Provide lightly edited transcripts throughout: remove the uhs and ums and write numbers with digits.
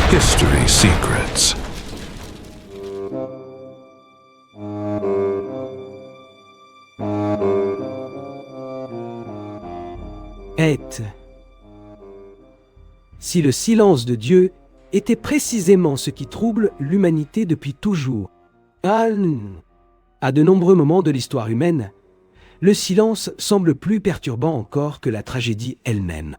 History Secrets. Si le silence de Dieu était précisément ce qui trouble l'humanité depuis toujours, à de nombreux moments de l'histoire humaine, le silence semble plus perturbant encore que la tragédie elle-même.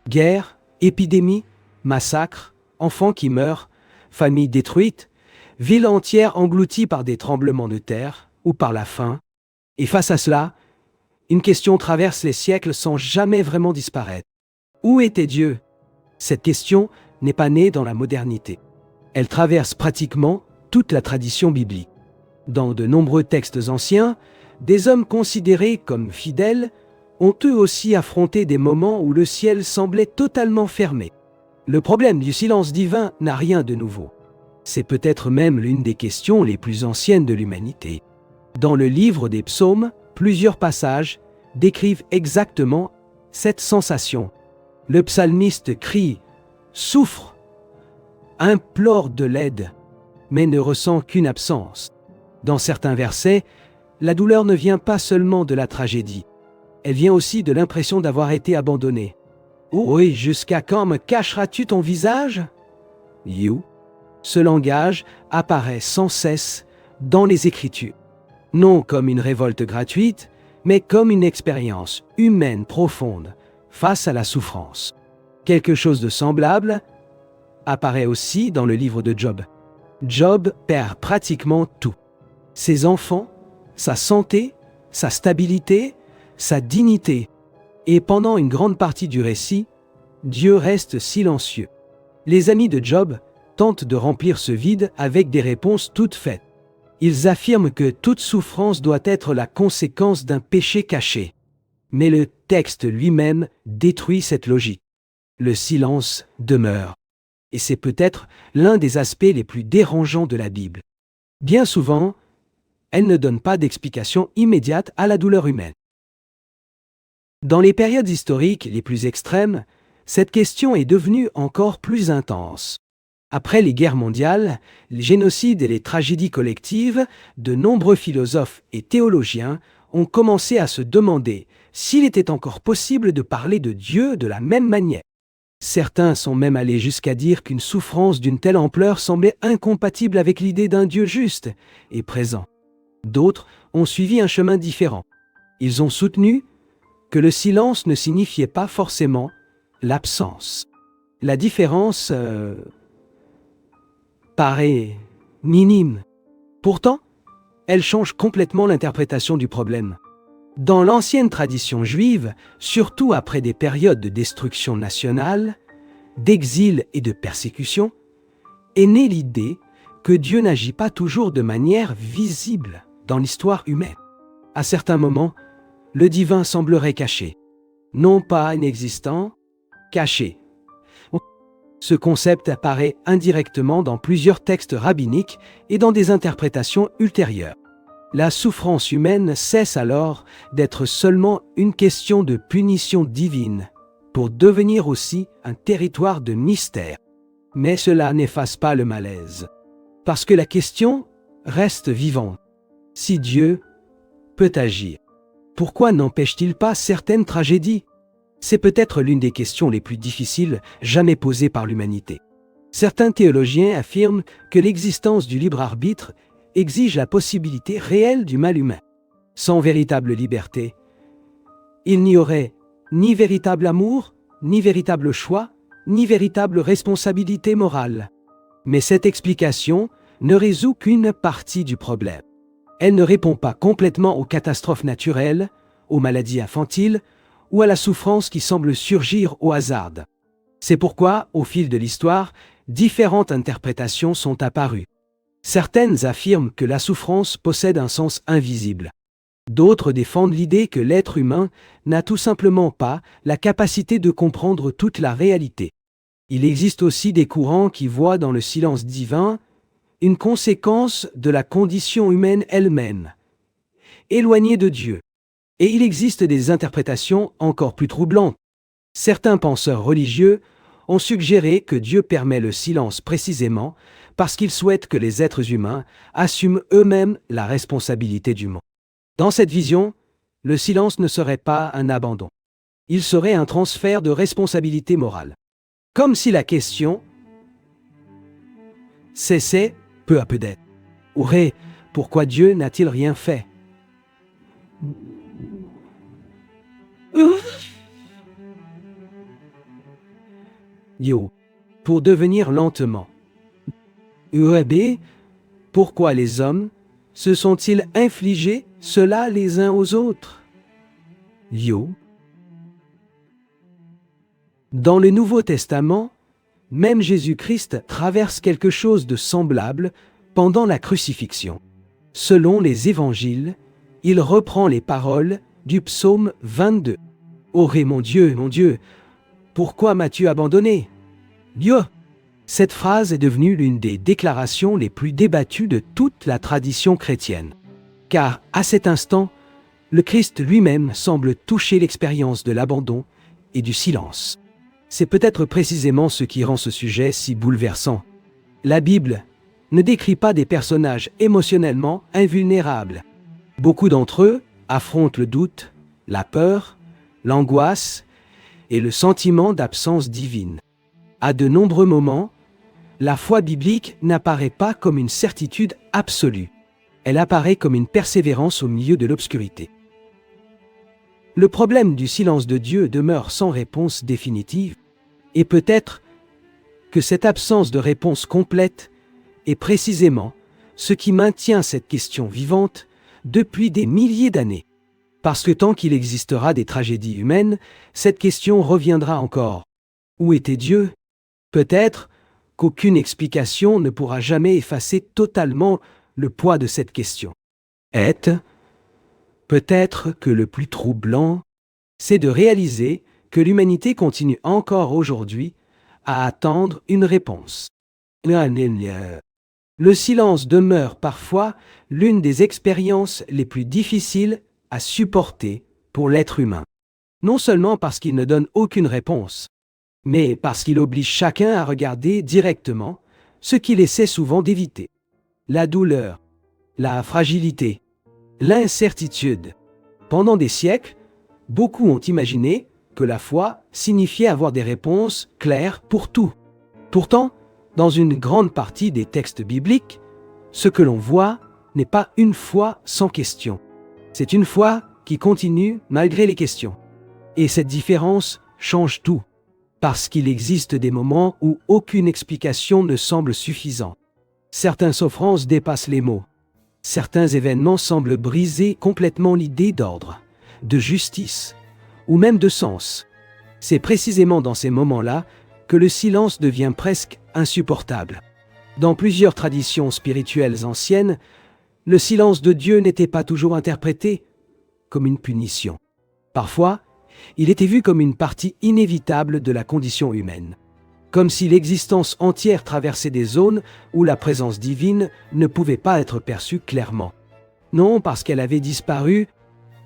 Guerre, épidémie, massacres, enfants qui meurent, familles détruites, villes entières englouties par des tremblements de terre ou par la faim. Et face à cela, une question traverse les siècles sans jamais vraiment disparaître. Où était Dieu ? Cette question n'est pas née dans la modernité. Elle traverse pratiquement toute la tradition biblique. Dans de nombreux textes anciens, des hommes considérés comme fidèles ont eux aussi affronté des moments où le ciel semblait totalement fermé. Le problème du silence divin n'a rien de nouveau. C'est peut-être même l'une des questions les plus anciennes de l'humanité. Dans le livre des Psaumes, plusieurs passages décrivent exactement cette sensation. Le psalmiste crie, souffre, implore de l'aide, mais ne ressent qu'une absence. Dans certains versets, la douleur ne vient pas seulement de la tragédie. Elle vient aussi de l'impression d'avoir été abandonné. Oh, et jusqu'à quand me cacheras-tu ton visage ? You. Ce langage apparaît sans cesse dans les Écritures. Non comme une révolte gratuite, mais comme une expérience humaine profonde face à la souffrance. Quelque chose de semblable apparaît aussi dans le livre de Job. Job perd pratiquement tout. Ses enfants, sa santé, sa stabilité, sa dignité. Et pendant une grande partie du récit, Dieu reste silencieux. Les amis de Job tentent de remplir ce vide avec des réponses toutes faites. Ils affirment que toute souffrance doit être la conséquence d'un péché caché. Mais le texte lui-même détruit cette logique. Le silence demeure. Et c'est peut-être l'un des aspects les plus dérangeants de la Bible. Bien souvent, elle ne donne pas d'explication immédiate à la douleur humaine. Dans les périodes historiques les plus extrêmes, cette question est devenue encore plus intense. Après les guerres mondiales, les génocides et les tragédies collectives, de nombreux philosophes et théologiens ont commencé à se demander s'il était encore possible de parler de Dieu de la même manière. Certains sont même allés jusqu'à dire qu'une souffrance d'une telle ampleur semblait incompatible avec l'idée d'un Dieu juste et présent. D'autres ont suivi un chemin différent. Ils ont soutenu que le silence ne signifiait pas forcément l'absence. La différence paraît minime. Pourtant, elle change complètement l'interprétation du problème. Dans l'ancienne tradition juive, surtout après des périodes de destruction nationale, d'exil et de persécution, est née l'idée que Dieu n'agit pas toujours de manière visible dans l'histoire humaine. À certains moments, le divin semblerait caché, non pas inexistant, caché. Ce concept apparaît indirectement dans plusieurs textes rabbiniques et dans des interprétations ultérieures. La souffrance humaine cesse alors d'être seulement une question de punition divine, pour devenir aussi un territoire de mystère. Mais cela n'efface pas le malaise, parce que la question reste vivante. Si Dieu peut agir, pourquoi n'empêche-t-il pas certaines tragédies ? C'est peut-être l'une des questions les plus difficiles jamais posées par l'humanité. Certains théologiens affirment que l'existence du libre arbitre exige la possibilité réelle du mal humain. Sans véritable liberté, il n'y aurait ni véritable amour, ni véritable choix, ni véritable responsabilité morale. Mais cette explication ne résout qu'une partie du problème. Elle ne répond pas complètement aux catastrophes naturelles, aux maladies infantiles ou à la souffrance qui semble surgir au hasard. C'est pourquoi, au fil de l'histoire, différentes interprétations sont apparues. Certaines affirment que la souffrance possède un sens invisible. D'autres défendent l'idée que l'être humain n'a tout simplement pas la capacité de comprendre toute la réalité. Il existe aussi des courants qui voient dans le silence divin une conséquence de la condition humaine elle-même, éloignée de Dieu. Et il existe des interprétations encore plus troublantes. Certains penseurs religieux ont suggéré que Dieu permet le silence précisément parce qu'il souhaite que les êtres humains assument eux-mêmes la responsabilité du monde. Dans cette vision, le silence ne serait pas un abandon. Il serait un transfert de responsabilité morale. Comme si la question cessait peu à peu d'être. Ouvrez, pourquoi Dieu n'a-t-il rien fait? Yo, pour devenir lentement. UAB, pourquoi les hommes se sont-ils infligés cela les uns aux autres? Yo. Dans le Nouveau Testament, même Jésus-Christ traverse quelque chose de semblable pendant la crucifixion. Selon les évangiles, il reprend les paroles du psaume 22. « Ô mon Dieu, pourquoi m'as-tu abandonné ?» Yo. Cette phrase est devenue l'une des déclarations les plus débattues de toute la tradition chrétienne. Car, à cet instant, le Christ lui-même semble toucher l'expérience de l'abandon et du silence. C'est peut-être précisément ce qui rend ce sujet si bouleversant. La Bible ne décrit pas des personnages émotionnellement invulnérables. Beaucoup d'entre eux affrontent le doute, la peur, l'angoisse et le sentiment d'absence divine. À de nombreux moments, la foi biblique n'apparaît pas comme une certitude absolue. Elle apparaît comme une persévérance au milieu de l'obscurité. Le problème du silence de Dieu demeure sans réponse définitive, et peut-être que cette absence de réponse complète est précisément ce qui maintient cette question vivante depuis des milliers d'années. Parce que tant qu'il existera des tragédies humaines, cette question reviendra encore. Où était Dieu? Peut-être qu'aucune explication ne pourra jamais effacer totalement le poids de cette question. Peut-être que le plus troublant, c'est de réaliser que l'humanité continue encore aujourd'hui à attendre une réponse. Le silence demeure parfois l'une des expériences les plus difficiles à supporter pour l'être humain. Non seulement parce qu'il ne donne aucune réponse, mais parce qu'il oblige chacun à regarder directement ce qu'il essaie souvent d'éviter. La douleur, la fragilité, l'incertitude. Pendant des siècles, beaucoup ont imaginé que la foi signifiait avoir des réponses claires pour tout. Pourtant, dans une grande partie des textes bibliques, ce que l'on voit n'est pas une foi sans question. C'est une foi qui continue malgré les questions. Et cette différence change tout, parce qu'il existe des moments où aucune explication ne semble suffisante. Certaines souffrances dépassent les mots. Certains événements semblent briser complètement l'idée d'ordre, de justice, ou même de sens. C'est précisément dans ces moments-là que le silence devient presque insupportable. Dans plusieurs traditions spirituelles anciennes, le silence de Dieu n'était pas toujours interprété comme une punition. Parfois, il était vu comme une partie inévitable de la condition humaine. Comme si l'existence entière traversait des zones où la présence divine ne pouvait pas être perçue clairement. Non parce qu'elle avait disparu,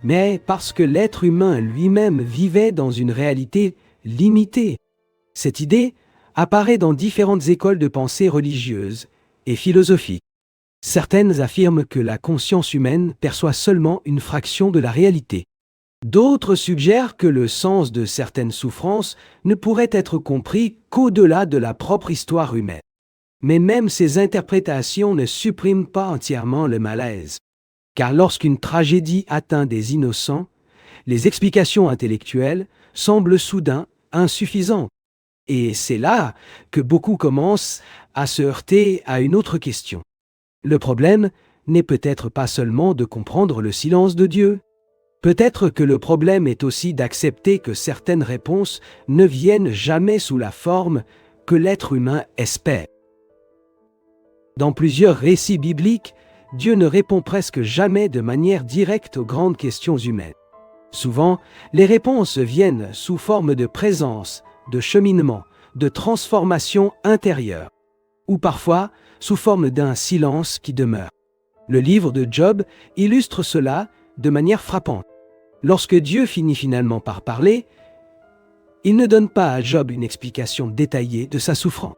mais parce que l'être humain lui-même vivait dans une réalité limitée. Cette idée apparaît dans différentes écoles de pensée religieuses et philosophiques. Certaines affirment que la conscience humaine perçoit seulement une fraction de la réalité. D'autres suggèrent que le sens de certaines souffrances ne pourrait être compris qu'au-delà de la propre histoire humaine. Mais même ces interprétations ne suppriment pas entièrement le malaise. Car lorsqu'une tragédie atteint des innocents, les explications intellectuelles semblent soudain insuffisantes. Et c'est là que beaucoup commencent à se heurter à une autre question. Le problème n'est peut-être pas seulement de comprendre le silence de Dieu. Peut-être que le problème est aussi d'accepter que certaines réponses ne viennent jamais sous la forme que l'être humain espère. Dans plusieurs récits bibliques, Dieu ne répond presque jamais de manière directe aux grandes questions humaines. Souvent, les réponses viennent sous forme de présence, de cheminement, de transformation intérieure, ou parfois sous forme d'un silence qui demeure. Le livre de Job illustre cela de manière frappante. Lorsque Dieu finit finalement par parler, Il ne donne pas à Job une explication détaillée de sa souffrance.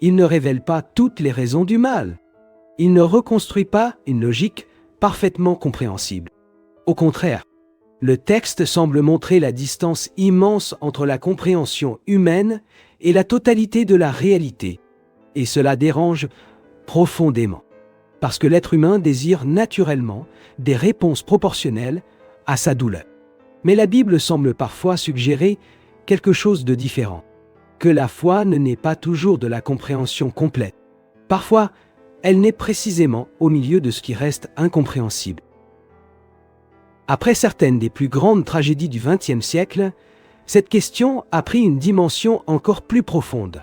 Il ne révèle pas toutes les raisons du mal. Il ne reconstruit pas une logique parfaitement compréhensible. Au contraire, le texte semble montrer la distance immense entre la compréhension humaine et la totalité de la réalité. Et cela dérange profondément, parce que l'être humain désire naturellement des réponses proportionnelles à sa douleur. Mais la Bible semble parfois suggérer quelque chose de différent, que la foi ne naît pas toujours de la compréhension complète. Parfois, elle naît précisément au milieu de ce qui reste incompréhensible. Après certaines des plus grandes tragédies du XXe siècle, cette question a pris une dimension encore plus profonde.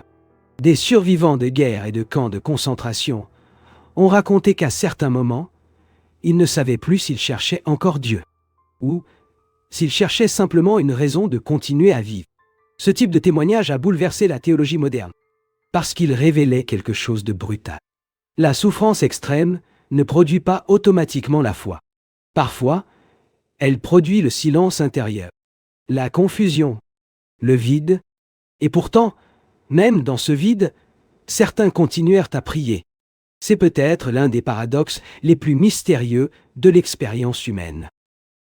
Des survivants de guerre et de camps de concentration ont raconté qu'à certains moments, ils ne savaient plus s'ils cherchaient encore Dieu, ou s'ils cherchaient simplement une raison de continuer à vivre. Ce type de témoignage a bouleversé la théologie moderne, parce qu'il révélait quelque chose de brutal. La souffrance extrême ne produit pas automatiquement la foi. Parfois, elle produit le silence intérieur, la confusion, le vide, et pourtant, même dans ce vide, certains continuèrent à prier. C'est peut-être l'un des paradoxes les plus mystérieux de l'expérience humaine.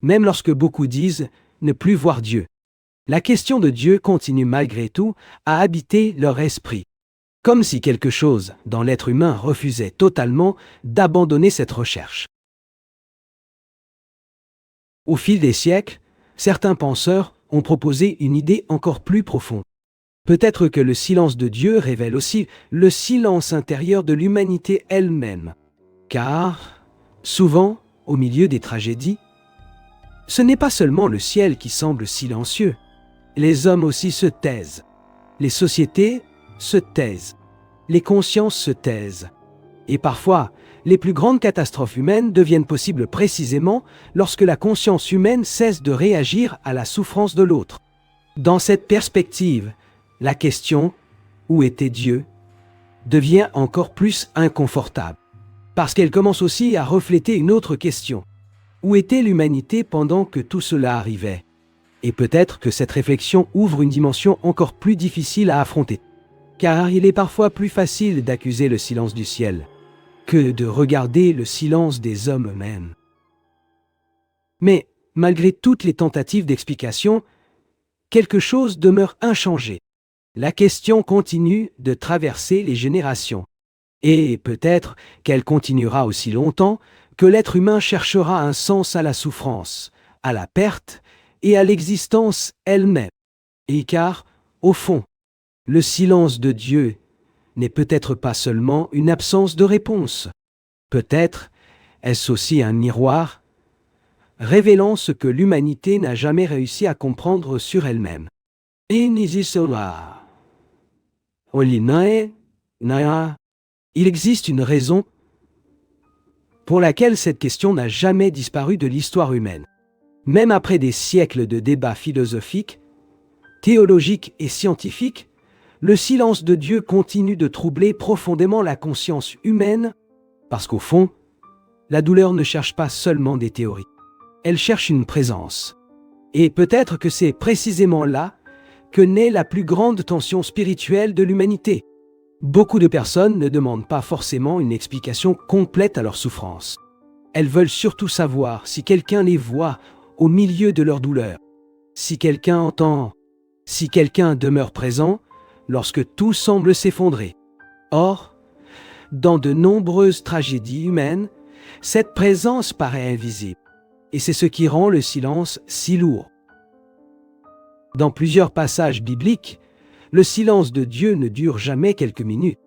Même lorsque beaucoup disent ne plus voir Dieu, la question de Dieu continue malgré tout à habiter leur esprit, comme si quelque chose dans l'être humain refusait totalement d'abandonner cette recherche. Au fil des siècles, certains penseurs ont proposé une idée encore plus profonde. Peut-être que le silence de Dieu révèle aussi le silence intérieur de l'humanité elle-même. Car, souvent, au milieu des tragédies, ce n'est pas seulement le ciel qui semble silencieux. Les hommes aussi se taisent. Les sociétés se taisent. Les consciences se taisent. Et parfois, les plus grandes catastrophes humaines deviennent possibles précisément lorsque la conscience humaine cesse de réagir à la souffrance de l'autre. Dans cette perspective, la question « Où était Dieu ?» devient encore plus inconfortable, parce qu'elle commence aussi à refléter une autre question. Où était l'humanité pendant que tout cela arrivait ? Et peut-être que cette réflexion ouvre une dimension encore plus difficile à affronter, car il est parfois plus facile d'accuser le silence du ciel que de regarder le silence des hommes eux-mêmes. Mais, malgré toutes les tentatives d'explication, quelque chose demeure inchangé. La question continue de traverser les générations. Et peut-être qu'elle continuera aussi longtemps que l'être humain cherchera un sens à la souffrance, à la perte et à l'existence elle-même. Et car, au fond, le silence de Dieu n'est peut-être pas seulement une absence de réponse. Peut-être est-ce aussi un miroir, révélant ce que l'humanité n'a jamais réussi à comprendre sur elle-même. Il existe une raison pour laquelle cette question n'a jamais disparu de l'histoire humaine. Même après des siècles de débats philosophiques, théologiques et scientifiques, le silence de Dieu continue de troubler profondément la conscience humaine, parce qu'au fond, la douleur ne cherche pas seulement des théories. Elle cherche une présence. Et peut-être que c'est précisément là que naît la plus grande tension spirituelle de l'humanité. Beaucoup de personnes ne demandent pas forcément une explication complète à leur souffrance. Elles veulent surtout savoir si quelqu'un les voit au milieu de leur douleur, si quelqu'un entend, si quelqu'un demeure présent lorsque tout semble s'effondrer. Or, dans de nombreuses tragédies humaines, cette présence paraît invisible, et c'est ce qui rend le silence si lourd. Dans plusieurs passages bibliques, le silence de Dieu ne dure jamais quelques minutes.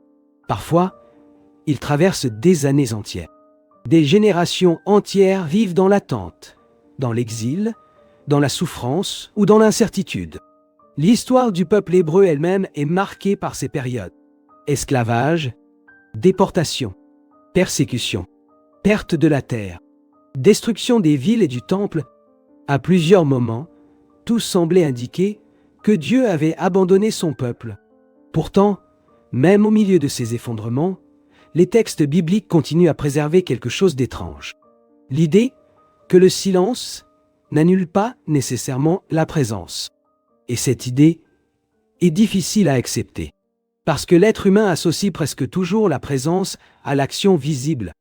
Parfois, il traverse des années entières. Des générations entières vivent dans l'attente, dans l'exil, dans la souffrance ou dans l'incertitude. L'histoire du peuple hébreu elle-même est marquée par ces périodes. Esclavage, déportation, persécution, perte de la terre, destruction des villes et du temple. À plusieurs moments, tout semblait indiquer que Dieu avait abandonné son peuple. Pourtant, même au milieu de ces effondrements, les textes bibliques continuent à préserver quelque chose d'étrange. L'idée que le silence n'annule pas nécessairement la présence. Et cette idée est difficile à accepter. Parce que l'être humain associe presque toujours la présence à l'action visible.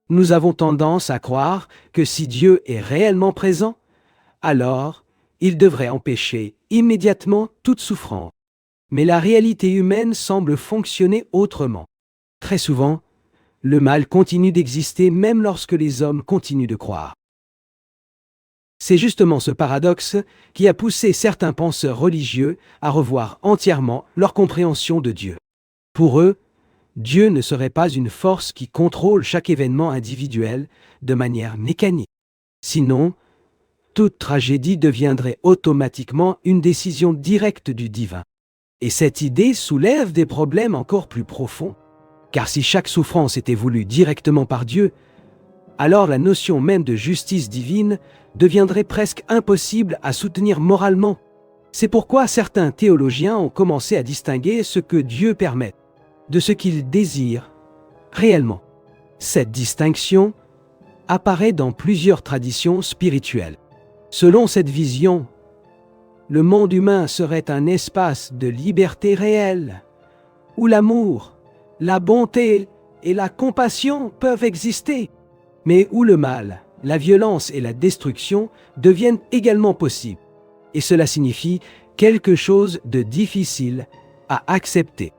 Nous avons tendance à croire que si Dieu est réellement présent, alors il devrait empêcher immédiatement toute souffrance. Mais la réalité humaine semble fonctionner autrement. Très souvent, le mal continue d'exister même lorsque les hommes continuent de croire. C'est justement ce paradoxe qui a poussé certains penseurs religieux à revoir entièrement leur compréhension de Dieu. Pour eux, Dieu ne serait pas une force qui contrôle chaque événement individuel de manière mécanique. Sinon, toute tragédie deviendrait automatiquement une décision directe du divin. Et cette idée soulève des problèmes encore plus profonds. Car si chaque souffrance était voulue directement par Dieu, alors la notion même de justice divine deviendrait presque impossible à soutenir moralement. C'est pourquoi certains théologiens ont commencé à distinguer ce que Dieu permet de ce qu'il désire réellement. Cette distinction apparaît dans plusieurs traditions spirituelles. Selon cette vision, le monde humain serait un espace de liberté réelle, où l'amour, la bonté et la compassion peuvent exister, mais où le mal, la violence et la destruction deviennent également possibles. Et cela signifie quelque chose de difficile à accepter.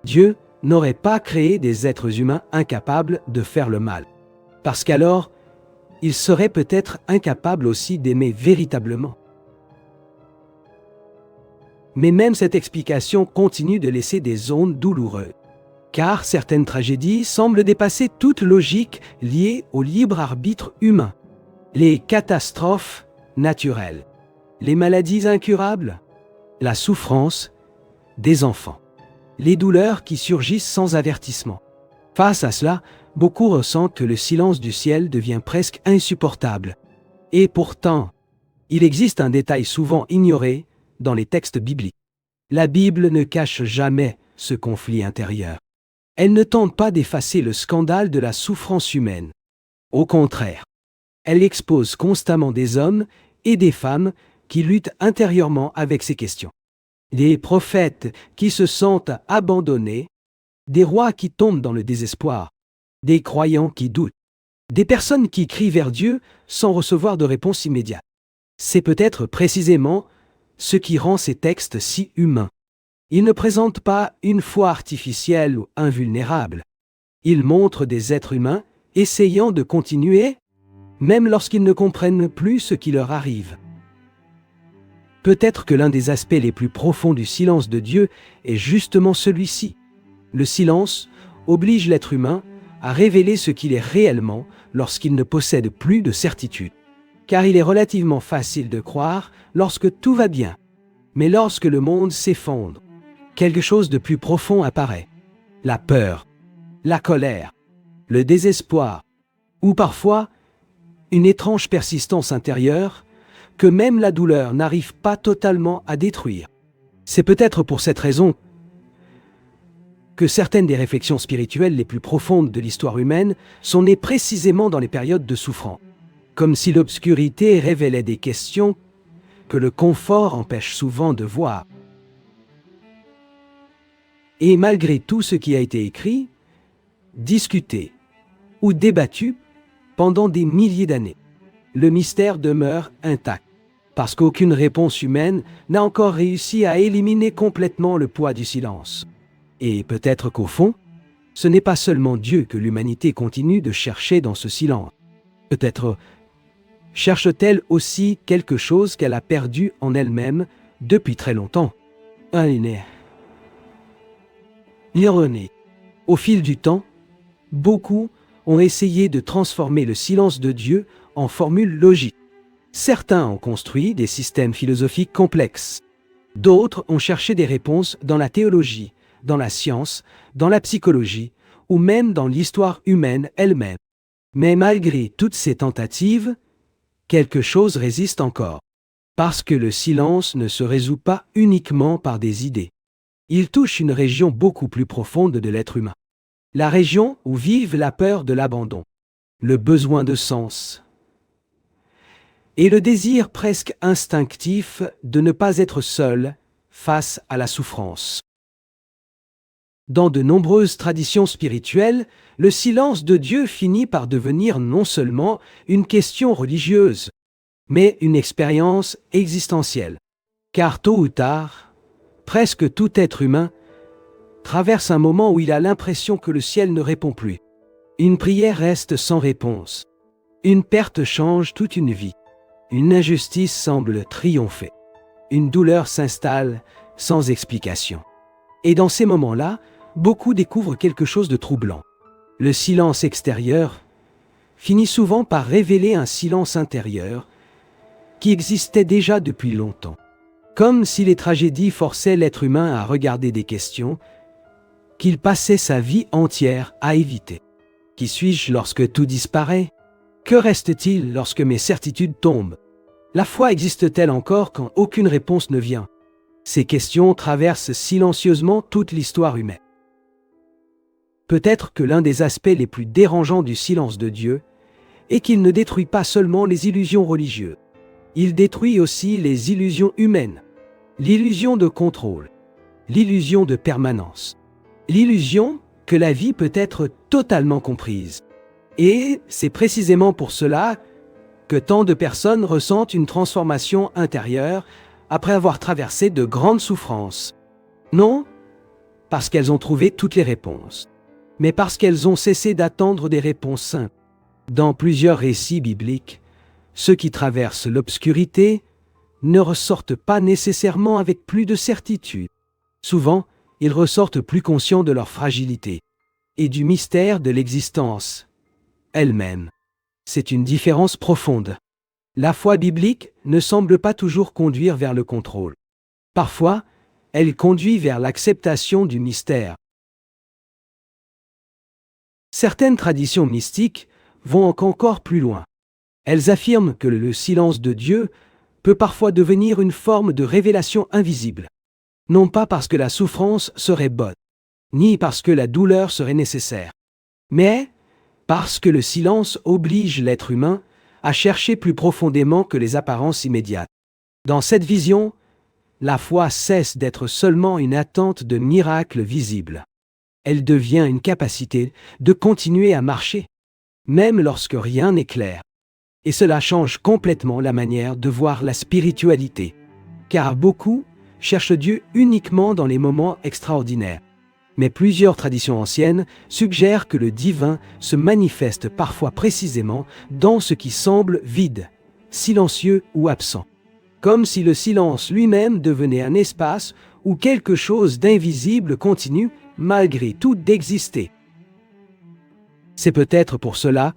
Dieu n'aurait pas créé des êtres humains incapables de faire le mal, parce qu'alors, il serait peut-être incapable aussi d'aimer véritablement. Mais même cette explication continue de laisser des ondes douloureuses, car certaines tragédies semblent dépasser toute logique liée au libre arbitre humain. Les catastrophes naturelles, les maladies incurables, la souffrance des enfants, les douleurs qui surgissent sans avertissement. Face à cela, beaucoup ressentent que le silence du ciel devient presque insupportable. Et pourtant, il existe un détail souvent ignoré dans les textes bibliques. La Bible ne cache jamais ce conflit intérieur. Elle ne tente pas d'effacer le scandale de la souffrance humaine. Au contraire, elle expose constamment des hommes et des femmes qui luttent intérieurement avec ces questions. Des prophètes qui se sentent abandonnés, des rois qui tombent dans le désespoir, des croyants qui doutent, des personnes qui crient vers Dieu sans recevoir de réponse immédiate. C'est peut-être précisément ce qui rend ces textes si humains. Ils ne présentent pas une foi artificielle ou invulnérable. Ils montrent des êtres humains essayant de continuer, même lorsqu'ils ne comprennent plus ce qui leur arrive. Peut-être que l'un des aspects les plus profonds du silence de Dieu est justement celui-ci. Le silence oblige l'être humain à révéler ce qu'il est réellement lorsqu'il ne possède plus de certitude. Car il est relativement facile de croire lorsque tout va bien. Mais lorsque le monde s'effondre, quelque chose de plus profond apparaît. La peur, la colère, le désespoir, ou parfois une étrange persistance intérieure que même la douleur n'arrive pas totalement à détruire. C'est peut-être pour cette raison que certaines des réflexions spirituelles les plus profondes de l'histoire humaine sont nées précisément dans les périodes de souffrance, comme si l'obscurité révélait des questions que le confort empêche souvent de voir. Et malgré tout ce qui a été écrit, discuté ou débattu pendant des milliers d'années, le mystère demeure intact, parce qu'aucune réponse humaine n'a encore réussi à éliminer complètement le poids du silence. Et peut-être qu'au fond, ce n'est pas seulement Dieu que l'humanité continue de chercher dans ce silence. Peut-être cherche-t-elle aussi quelque chose qu'elle a perdu en elle-même depuis très longtemps. L'ironie. Au fil du temps, beaucoup ont essayé de transformer le silence de Dieu en formule logique. Certains ont construit des systèmes philosophiques complexes. D'autres ont cherché des réponses dans la théologie, dans la science, dans la psychologie, ou même dans l'histoire humaine elle-même. Mais malgré toutes ces tentatives, quelque chose résiste encore. Parce que le silence ne se résout pas uniquement par des idées. Il touche une région beaucoup plus profonde de l'être humain. La région où vivent la peur de l'abandon, le besoin de sens et le désir presque instinctif de ne pas être seul face à la souffrance. Dans de nombreuses traditions spirituelles, le silence de Dieu finit par devenir non seulement une question religieuse, mais une expérience existentielle. Car tôt ou tard, presque tout être humain traverse un moment où il a l'impression que le ciel ne répond plus. Une prière reste sans réponse. Une perte change toute une vie. Une injustice semble triompher. Une douleur s'installe sans explication. Et dans ces moments-là, beaucoup découvrent quelque chose de troublant. Le silence extérieur finit souvent par révéler un silence intérieur qui existait déjà depuis longtemps. Comme si les tragédies forçaient l'être humain à regarder des questions qu'il passait sa vie entière à éviter. Qui suis-je lorsque tout disparaît? Que reste-t-il lorsque mes certitudes tombent? La foi existe-t-elle encore quand aucune réponse ne vient? Ces questions traversent silencieusement toute l'histoire humaine. Peut-être que l'un des aspects les plus dérangeants du silence de Dieu est qu'il ne détruit pas seulement les illusions religieuses. Il détruit aussi les illusions humaines. L'illusion de contrôle, l'illusion de permanence, l'illusion que la vie peut être totalement comprise. Et c'est précisément pour cela que tant de personnes ressentent une transformation intérieure après avoir traversé de grandes souffrances. Non parce qu'elles ont trouvé toutes les réponses, mais parce qu'elles ont cessé d'attendre des réponses simples. Dans plusieurs récits bibliques, ceux qui traversent l'obscurité ne ressortent pas nécessairement avec plus de certitude. Souvent, ils ressortent plus conscients de leur fragilité et du mystère de l'existence elle-même. C'est une différence profonde. La foi biblique ne semble pas toujours conduire vers le contrôle. Parfois, elle conduit vers l'acceptation du mystère. Certaines traditions mystiques vont encore plus loin. Elles affirment que le silence de Dieu peut parfois devenir une forme de révélation invisible. Non pas parce que la souffrance serait bonne, ni parce que la douleur serait nécessaire, mais parce que le silence oblige l'être humain à chercher plus profondément que les apparences immédiates. Dans cette vision, la foi cesse d'être seulement une attente de miracles visibles. Elle devient une capacité de continuer à marcher, même lorsque rien n'est clair. Et cela change complètement la manière de voir la spiritualité, car beaucoup cherchent Dieu uniquement dans les moments extraordinaires. Mais plusieurs traditions anciennes suggèrent que le divin se manifeste parfois précisément dans ce qui semble vide, silencieux ou absent. Comme si le silence lui-même devenait un espace où quelque chose d'invisible continue, malgré tout, d'exister. C'est peut-être pour cela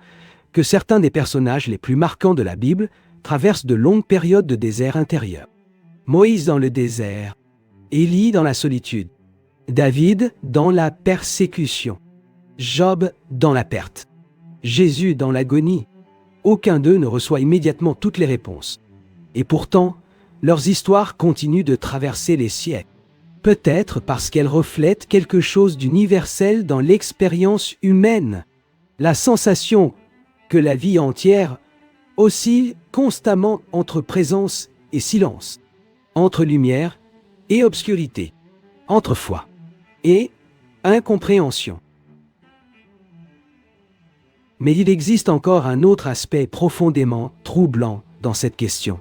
que certains des personnages les plus marquants de la Bible traversent de longues périodes de désert intérieur. Moïse dans le désert, Élie dans la solitude, David dans la persécution, Job dans la perte, Jésus dans l'agonie. Aucun d'eux ne reçoit immédiatement toutes les réponses. Et pourtant, leurs histoires continuent de traverser les siècles. Peut-être parce qu'elles reflètent quelque chose d'universel dans l'expérience humaine, la sensation que la vie entière oscille constamment entre présence et silence, entre lumière et obscurité, entre foi et incompréhension. Mais il existe encore un autre aspect profondément troublant dans cette question.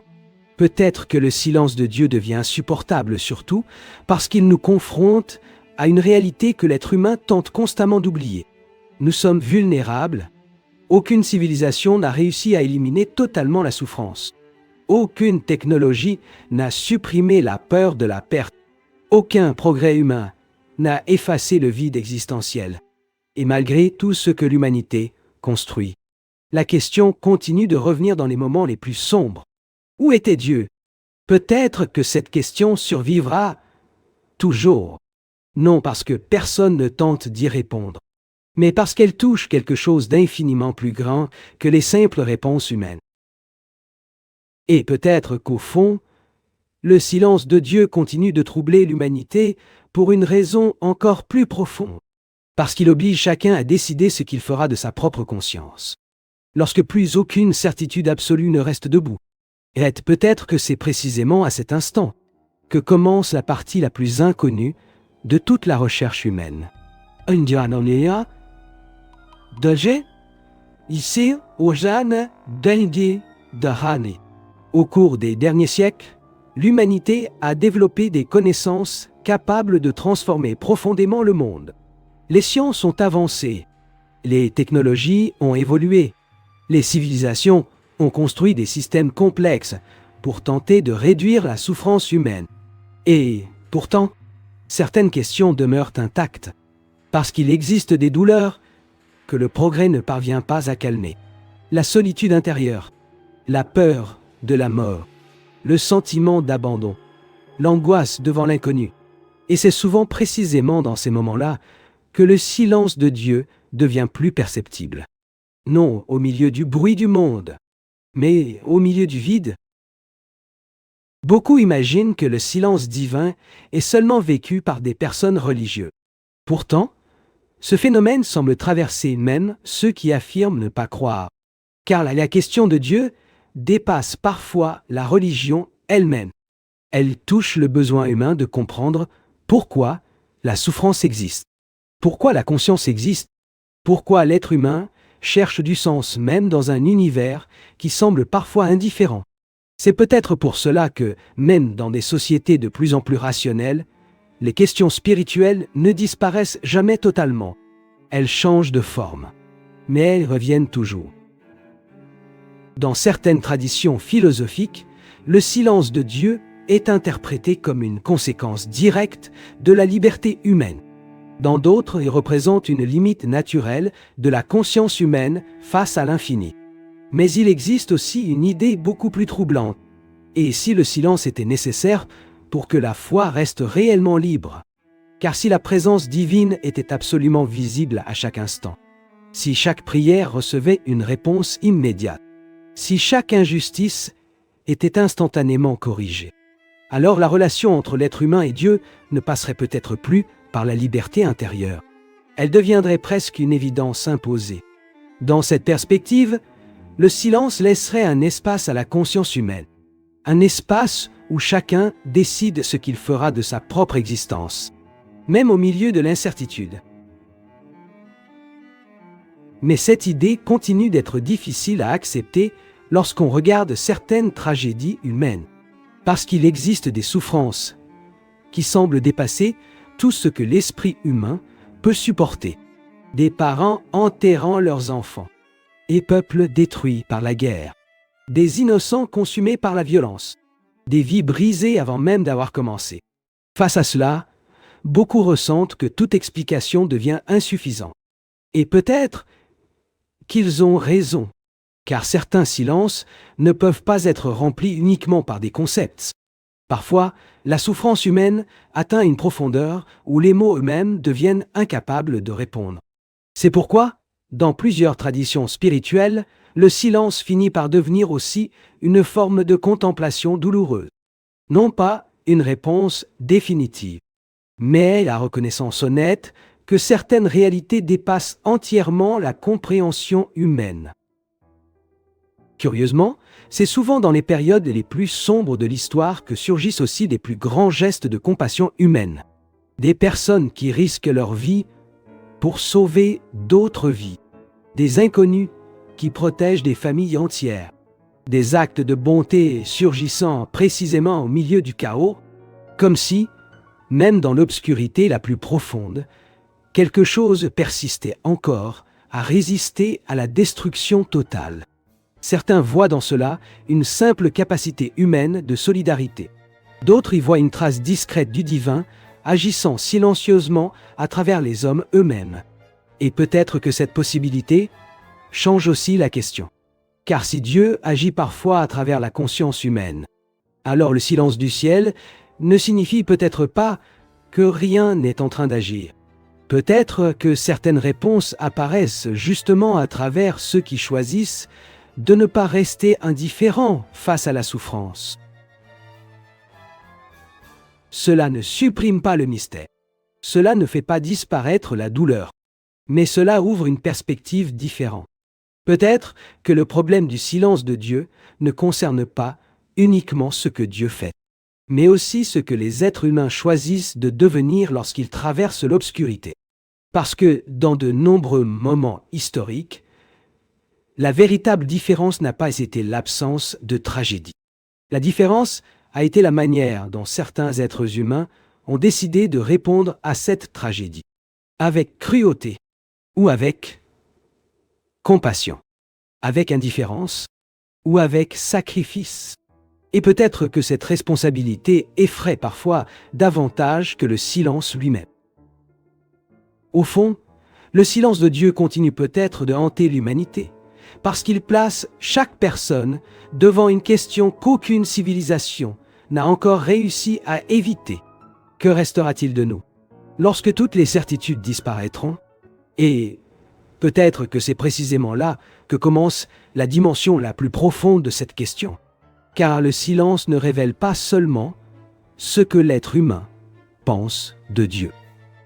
Peut-être que le silence de Dieu devient insupportable surtout parce qu'il nous confronte à une réalité que l'être humain tente constamment d'oublier. Nous sommes vulnérables. Aucune civilisation n'a réussi à éliminer totalement la souffrance. Aucune technologie n'a supprimé la peur de la perte. Aucun progrès humain n'a effacé le vide existentiel. Et malgré tout ce que l'humanité construit, la question continue de revenir dans les moments les plus sombres. Où était Dieu? Peut-être que cette question survivra toujours. Non parce que personne ne tente d'y répondre, mais parce qu'elle touche quelque chose d'infiniment plus grand que les simples réponses humaines. Et peut-être qu'au fond, le silence de Dieu continue de troubler l'humanité pour une raison encore plus profonde, parce qu'il oblige chacun à décider ce qu'il fera de sa propre conscience. Lorsque plus aucune certitude absolue ne reste debout, et peut-être que c'est précisément à cet instant que commence la partie la plus inconnue de toute la recherche humaine. Indianonia, Doge, ici, Ojane, Dendi, Dahane. Au cours des derniers siècles, l'humanité a développé des connaissances capables de transformer profondément le monde. Les sciences ont avancé, les technologies ont évolué, les civilisations ont construit des systèmes complexes pour tenter de réduire la souffrance humaine. Et, pourtant, certaines questions demeurent intactes, parce qu'il existe des douleurs que le progrès ne parvient pas à calmer. La solitude intérieure, la peur de la mort, le sentiment d'abandon, l'angoisse devant l'inconnu. Et c'est souvent précisément dans ces moments-là que le silence de Dieu devient plus perceptible. Non au milieu du bruit du monde, mais au milieu du vide. Beaucoup imaginent que le silence divin est seulement vécu par des personnes religieuses. Pourtant, ce phénomène semble traverser même ceux qui affirment ne pas croire, car la question de Dieu dépasse parfois la religion elle-même. Elle touche le besoin humain de comprendre pourquoi la souffrance existe, pourquoi la conscience existe, pourquoi l'être humain cherche du sens même dans un univers qui semble parfois indifférent. C'est peut-être pour cela que, même dans des sociétés de plus en plus rationnelles, les questions spirituelles ne disparaissent jamais totalement. Elles changent de forme, mais elles reviennent toujours. Dans certaines traditions philosophiques, le silence de Dieu est interprété comme une conséquence directe de la liberté humaine. Dans d'autres, il représente une limite naturelle de la conscience humaine face à l'infini. Mais il existe aussi une idée beaucoup plus troublante. Et si le silence était nécessaire pour que la foi reste réellement libre? Car si la présence divine était absolument visible à chaque instant, si chaque prière recevait une réponse immédiate, si chaque injustice était instantanément corrigée, alors la relation entre l'être humain et Dieu ne passerait peut-être plus par la liberté intérieure. Elle deviendrait presque une évidence imposée. Dans cette perspective, le silence laisserait un espace à la conscience humaine, un espace où chacun décide ce qu'il fera de sa propre existence, même au milieu de l'incertitude. Mais cette idée continue d'être difficile à accepter lorsqu'on regarde certaines tragédies humaines, parce qu'il existe des souffrances qui semblent dépasser tout ce que l'esprit humain peut supporter. Des parents enterrant leurs enfants, des peuples détruits par la guerre, des innocents consumés par la violence, des vies brisées avant même d'avoir commencé. Face à cela, beaucoup ressentent que toute explication devient insuffisante. Et peut-être qu'ils ont raison, car certains silences ne peuvent pas être remplis uniquement par des concepts. Parfois, la souffrance humaine atteint une profondeur où les mots eux-mêmes deviennent incapables de répondre. C'est pourquoi, dans plusieurs traditions spirituelles, le silence finit par devenir aussi une forme de contemplation douloureuse. Non pas une réponse définitive, mais la reconnaissance honnête que certaines réalités dépassent entièrement la compréhension humaine. Curieusement, c'est souvent dans les périodes les plus sombres de l'histoire que surgissent aussi les plus grands gestes de compassion humaine. Des personnes qui risquent leur vie pour sauver d'autres vies. Des inconnus qui protègent des familles entières. Des actes de bonté surgissant précisément au milieu du chaos, comme si, même dans l'obscurité la plus profonde, quelque chose persistait encore à résister à la destruction totale. Certains voient dans cela une simple capacité humaine de solidarité. D'autres y voient une trace discrète du divin agissant silencieusement à travers les hommes eux-mêmes. Et peut-être que cette possibilité change aussi la question. Car si Dieu agit parfois à travers la conscience humaine, alors le silence du ciel ne signifie peut-être pas que rien n'est en train d'agir. Peut-être que certaines réponses apparaissent justement à travers ceux qui choisissent de ne pas rester indifférents face à la souffrance. Cela ne supprime pas le mystère. Cela ne fait pas disparaître la douleur. Mais cela ouvre une perspective différente. Peut-être que le problème du silence de Dieu ne concerne pas uniquement ce que Dieu fait, mais aussi ce que les êtres humains choisissent de devenir lorsqu'ils traversent l'obscurité. Parce que, dans de nombreux moments historiques, la véritable différence n'a pas été l'absence de tragédie. La différence a été la manière dont certains êtres humains ont décidé de répondre à cette tragédie. Avec cruauté ou avec compassion. Avec indifférence ou avec sacrifice. Et peut-être que cette responsabilité effraie parfois davantage que le silence lui-même. Au fond, le silence de Dieu continue peut-être de hanter l'humanité, parce qu'il place chaque personne devant une question qu'aucune civilisation n'a encore réussi à éviter. Que restera-t-il de nous lorsque toutes les certitudes disparaîtront? Et peut-être que c'est précisément là que commence la dimension la plus profonde de cette question. Car le silence ne révèle pas seulement ce que l'être humain pense de Dieu.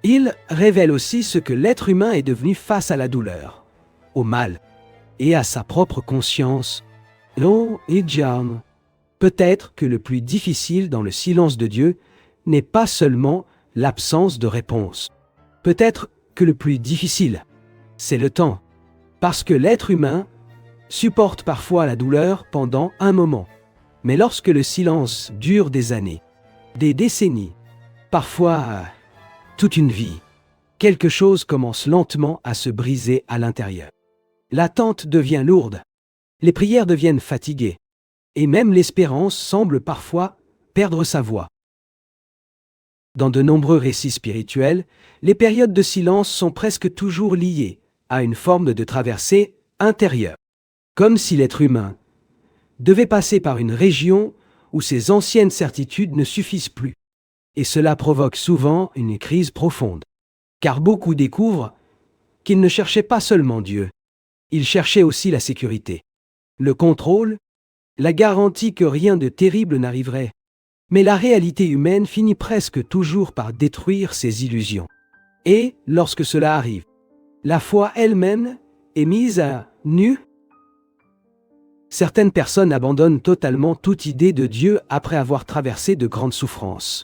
Il révèle aussi ce que l'être humain est devenu face à la douleur, au mal et à sa propre conscience. Oh, Idjam. Peut-être que le plus difficile dans le silence de Dieu n'est pas seulement l'absence de réponse. Peut-être que le plus difficile, c'est le temps. Parce que l'être humain supporte parfois la douleur pendant un moment. Mais lorsque le silence dure des années, des décennies, parfois toute une vie, quelque chose commence lentement à se briser à l'intérieur. L'attente devient lourde, les prières deviennent fatiguées, et même l'espérance semble parfois perdre sa voix. Dans de nombreux récits spirituels, les périodes de silence sont presque toujours liées à une forme de traversée intérieure, comme si l'être humain devait passer par une région où ses anciennes certitudes ne suffisent plus. Et cela provoque souvent une crise profonde. Car beaucoup découvrent qu'ils ne cherchaient pas seulement Dieu, ils cherchaient aussi la sécurité, le contrôle, la garantie que rien de terrible n'arriverait. Mais la réalité humaine finit presque toujours par détruire ces illusions. Et, lorsque cela arrive, la foi elle-même est mise à nu. Certaines personnes abandonnent totalement toute idée de Dieu après avoir traversé de grandes souffrances.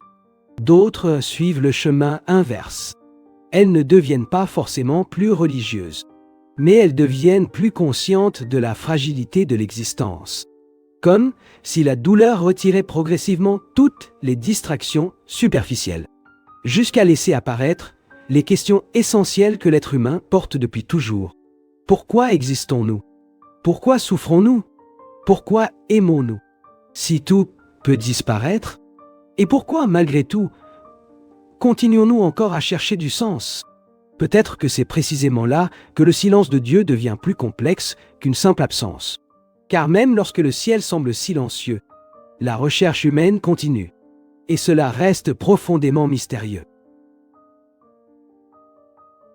D'autres suivent le chemin inverse. Elles ne deviennent pas forcément plus religieuses, mais elles deviennent plus conscientes de la fragilité de l'existence. Comme si la douleur retirait progressivement toutes les distractions superficielles, jusqu'à laisser apparaître les questions essentielles que l'être humain porte depuis toujours. Pourquoi existons-nous? Pourquoi souffrons-nous? Pourquoi aimons-nous? Si tout peut disparaître, et pourquoi, malgré tout, continuons-nous encore à chercher du sens? Peut-être que c'est précisément là que le silence de Dieu devient plus complexe qu'une simple absence. Car même lorsque le ciel semble silencieux, la recherche humaine continue. Et cela reste profondément mystérieux.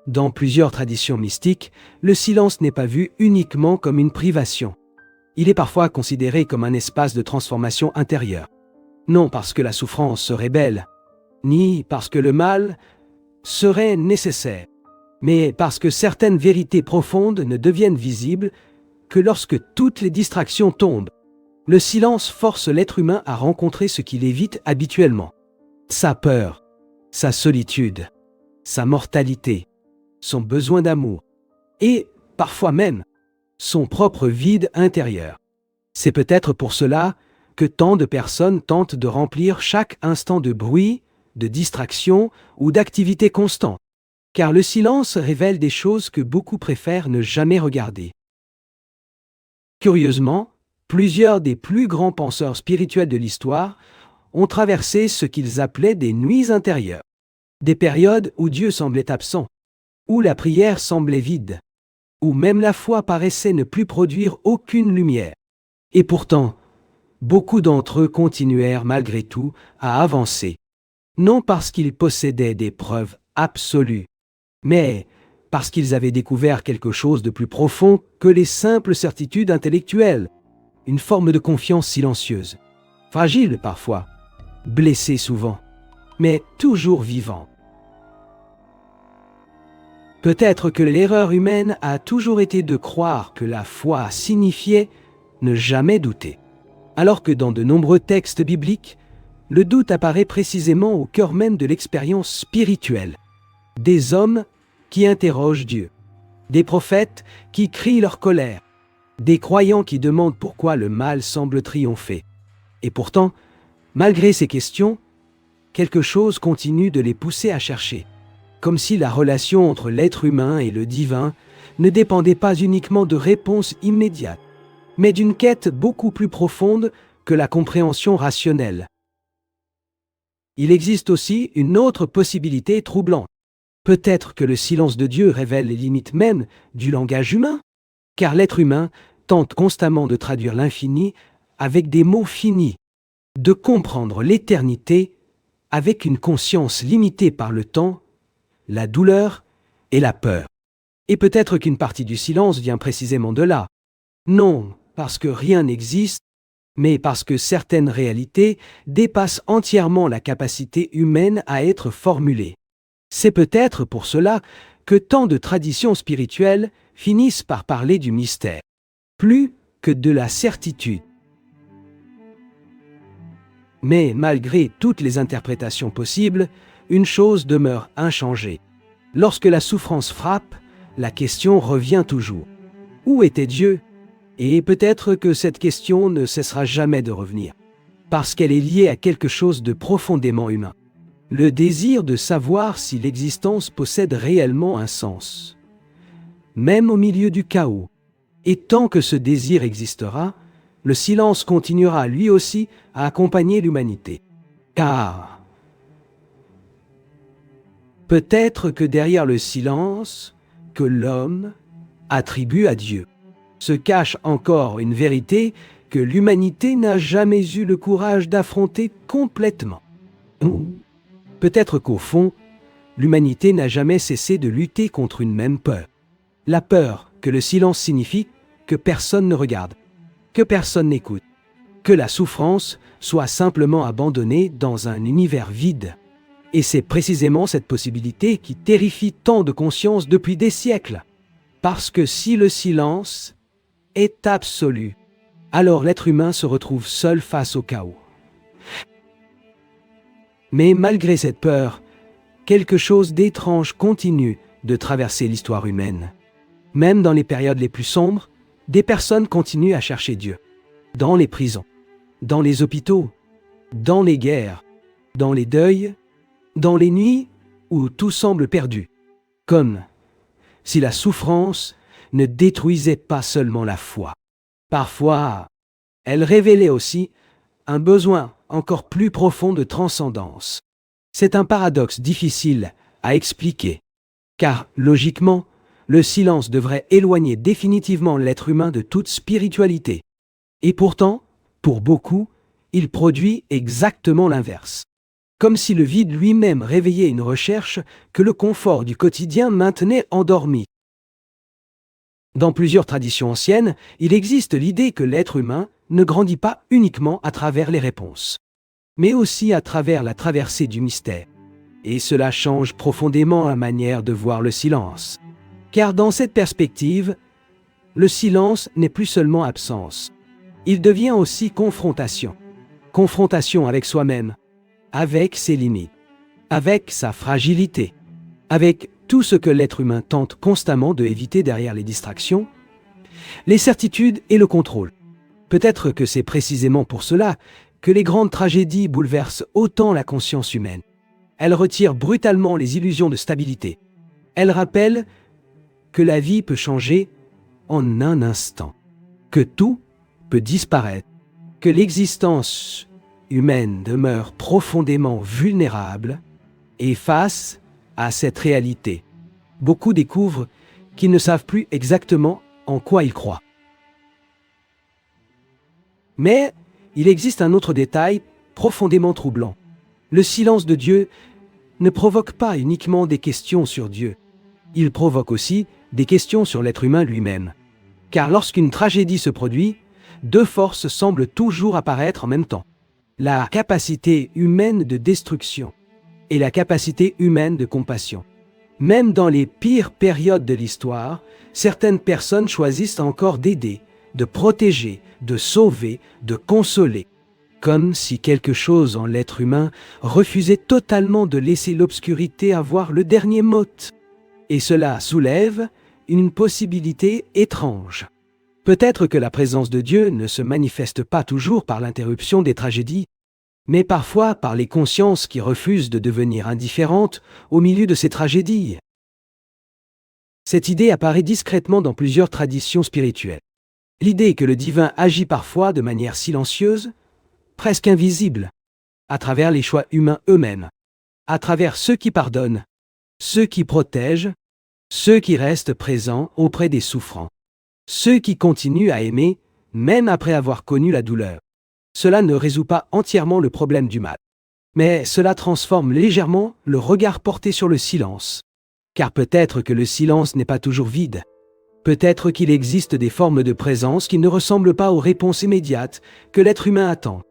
Dans plusieurs traditions mystiques, le silence n'est pas vu uniquement comme une privation. Il est parfois considéré comme un espace de transformation intérieure. Non parce que la souffrance serait belle, ni parce que le mal serait nécessaire, mais parce que certaines vérités profondes ne deviennent visibles que lorsque toutes les distractions tombent. Le silence force l'être humain à rencontrer ce qu'il évite habituellement. Sa peur, sa solitude, sa mortalité, son besoin d'amour, et, parfois même, son propre vide intérieur. C'est peut-être pour cela que tant de personnes tentent de remplir chaque instant de bruit, de distraction ou d'activité constante. Car le silence révèle des choses que beaucoup préfèrent ne jamais regarder. Curieusement, plusieurs des plus grands penseurs spirituels de l'histoire ont traversé ce qu'ils appelaient des nuits intérieures. Des périodes où Dieu semblait absent, où la prière semblait vide, où même la foi paraissait ne plus produire aucune lumière. Et pourtant, beaucoup d'entre eux continuèrent malgré tout à avancer, non parce qu'ils possédaient des preuves absolues, mais parce qu'ils avaient découvert quelque chose de plus profond que les simples certitudes intellectuelles, une forme de confiance silencieuse, fragile parfois, blessée souvent, mais toujours vivant. Peut-être que l'erreur humaine a toujours été de croire que la foi signifiait ne jamais douter, alors que dans de nombreux textes bibliques, Le doute apparaît précisément au cœur même de l'expérience spirituelle. Des hommes qui interrogent Dieu, des prophètes qui crient leur colère, des croyants qui demandent pourquoi le mal semble triompher. Et pourtant, malgré ces questions, quelque chose continue de les pousser à chercher, comme si la relation entre l'être humain et le divin ne dépendait pas uniquement de réponses immédiates, mais d'une quête beaucoup plus profonde que la compréhension rationnelle. Il existe aussi une autre possibilité troublante. Peut-être que le silence de Dieu révèle les limites même du langage humain, car l'être humain tente constamment de traduire l'infini avec des mots finis, de comprendre l'éternité avec une conscience limitée par le temps, la douleur et la peur. Et peut-être qu'une partie du silence vient précisément de là. Non parce que rien n'existe, mais parce que certaines réalités dépassent entièrement la capacité humaine à être formulées. C'est peut-être pour cela que tant de traditions spirituelles finissent par parler du mystère, plus que de la certitude. Mais malgré toutes les interprétations possibles, une chose demeure inchangée. Lorsque la souffrance frappe, la question revient toujours. Où était Dieu ? Et peut-être que cette question ne cessera jamais de revenir, parce qu'elle est liée à quelque chose de profondément humain. Le désir de savoir si l'existence possède réellement un sens, même au milieu du chaos. Et tant que ce désir existera, le silence continuera lui aussi à accompagner l'humanité. Car peut-être que derrière le silence que l'homme attribue à Dieu se cache encore une vérité que l'humanité n'a jamais eu le courage d'affronter complètement. Peut-être qu'au fond, l'humanité n'a jamais cessé de lutter contre une même peur. La peur que le silence signifie que personne ne regarde, que personne n'écoute, que la souffrance soit simplement abandonnée dans un univers vide. Et c'est précisément cette possibilité qui terrifie tant de consciences depuis des siècles. Parce que si le silence est absolu, alors l'être humain se retrouve seul face au chaos. Mais malgré cette peur, quelque chose d'étrange continue de traverser l'histoire humaine. Même dans les périodes les plus sombres, des personnes continuent à chercher Dieu. Dans les prisons, dans les hôpitaux, dans les guerres, dans les deuils, dans les nuits où tout semble perdu. Comme si la souffrance ne détruisait pas seulement la foi. Parfois, elle révélait aussi un besoin encore plus profond de transcendance. C'est un paradoxe difficile à expliquer, car logiquement, le silence devrait éloigner définitivement l'être humain de toute spiritualité. Et pourtant, pour beaucoup, il produit exactement l'inverse. Comme si le vide lui-même réveillait une recherche que le confort du quotidien maintenait endormie. Dans plusieurs traditions anciennes, il existe l'idée que l'être humain ne grandit pas uniquement à travers les réponses, mais aussi à travers la traversée du mystère. Et cela change profondément la manière de voir le silence. Car dans cette perspective, le silence n'est plus seulement absence. Il devient aussi confrontation. Confrontation avec soi-même, avec ses limites, avec sa fragilité, avec tout ce que l'être humain tente constamment de éviter derrière les distractions, les certitudes et le contrôle. Peut-être que c'est précisément pour cela que les grandes tragédies bouleversent autant la conscience humaine. Elles retirent brutalement les illusions de stabilité. Elles rappellent que la vie peut changer en un instant, que tout peut disparaître, que l'existence humaine demeure profondément vulnérable, et face à cette réalité, beaucoup découvrent qu'ils ne savent plus exactement en quoi ils croient. Mais il existe un autre détail profondément troublant. Le silence de Dieu ne provoque pas uniquement des questions sur Dieu. Il provoque aussi des questions sur l'être humain lui-même. Car lorsqu'une tragédie se produit, deux forces semblent toujours apparaître en même temps. La capacité humaine de destruction et la capacité humaine de compassion. Même dans les pires périodes de l'histoire, certaines personnes choisissent encore d'aider, de protéger, de sauver, de consoler, comme si quelque chose en l'être humain refusait totalement de laisser l'obscurité avoir le dernier mot. Et cela soulève une possibilité étrange. Peut-être que la présence de Dieu ne se manifeste pas toujours par l'interruption des tragédies, mais parfois par les consciences qui refusent de devenir indifférentes au milieu de ces tragédies. Cette idée apparaît discrètement dans plusieurs traditions spirituelles. L'idée que le divin agit parfois de manière silencieuse, presque invisible, à travers les choix humains eux-mêmes, à travers ceux qui pardonnent, ceux qui protègent, ceux qui restent présents auprès des souffrants, ceux qui continuent à aimer même après avoir connu la douleur. Cela ne résout pas entièrement le problème du mal, mais cela transforme légèrement le regard porté sur le silence. Car peut-être que le silence n'est pas toujours vide. Peut-être qu'il existe des formes de présence qui ne ressemblent pas aux réponses immédiates que l'être humain attend.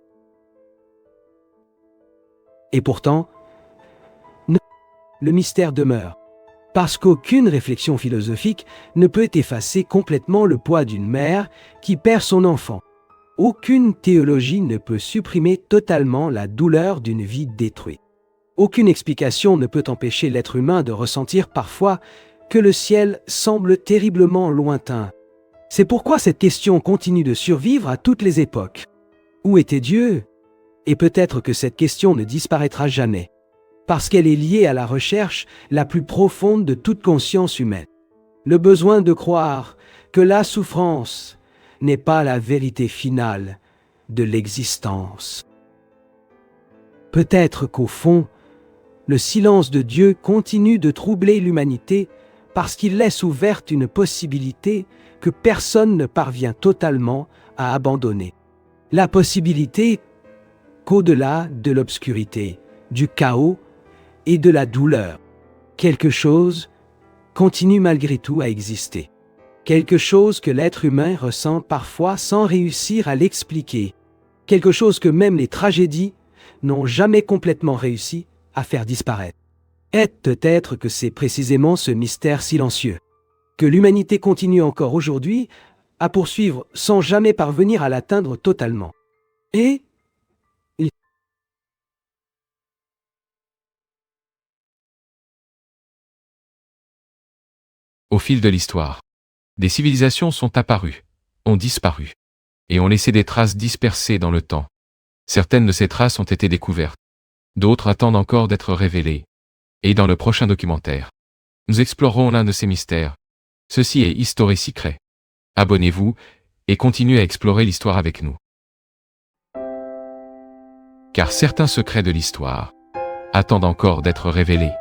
Et pourtant, le mystère demeure. Parce qu'aucune réflexion philosophique ne peut effacer complètement le poids d'une mère qui perd son enfant. Aucune théologie ne peut supprimer totalement la douleur d'une vie détruite. Aucune explication ne peut empêcher l'être humain de ressentir parfois que le ciel semble terriblement lointain. C'est pourquoi cette question continue de survivre à toutes les époques. Où était Dieu? Et peut-être que cette question ne disparaîtra jamais, parce qu'elle est liée à la recherche la plus profonde de toute conscience humaine. Le besoin de croire que la souffrance n'est pas la vérité finale de l'existence. Peut-être qu'au fond, le silence de Dieu continue de troubler l'humanité parce qu'il laisse ouverte une possibilité que personne ne parvient totalement à abandonner. La possibilité qu'au-delà de l'obscurité, du chaos et de la douleur, quelque chose continue malgré tout à exister. Quelque chose que l'être humain ressent parfois sans réussir à l'expliquer. Quelque chose que même les tragédies n'ont jamais complètement réussi à faire disparaître. Et peut-être que c'est précisément ce mystère silencieux que l'humanité continue encore aujourd'hui à poursuivre sans jamais parvenir à l'atteindre totalement. Et Au fil de l'histoire, des civilisations sont apparues, ont disparu, et ont laissé des traces dispersées dans le temps. Certaines de ces traces ont été découvertes. D'autres attendent encore d'être révélées. Et dans le prochain documentaire, nous explorerons l'un de ces mystères. Ceci est History Secret. Abonnez-vous et continuez à explorer l'histoire avec nous. Car certains secrets de l'histoire attendent encore d'être révélés.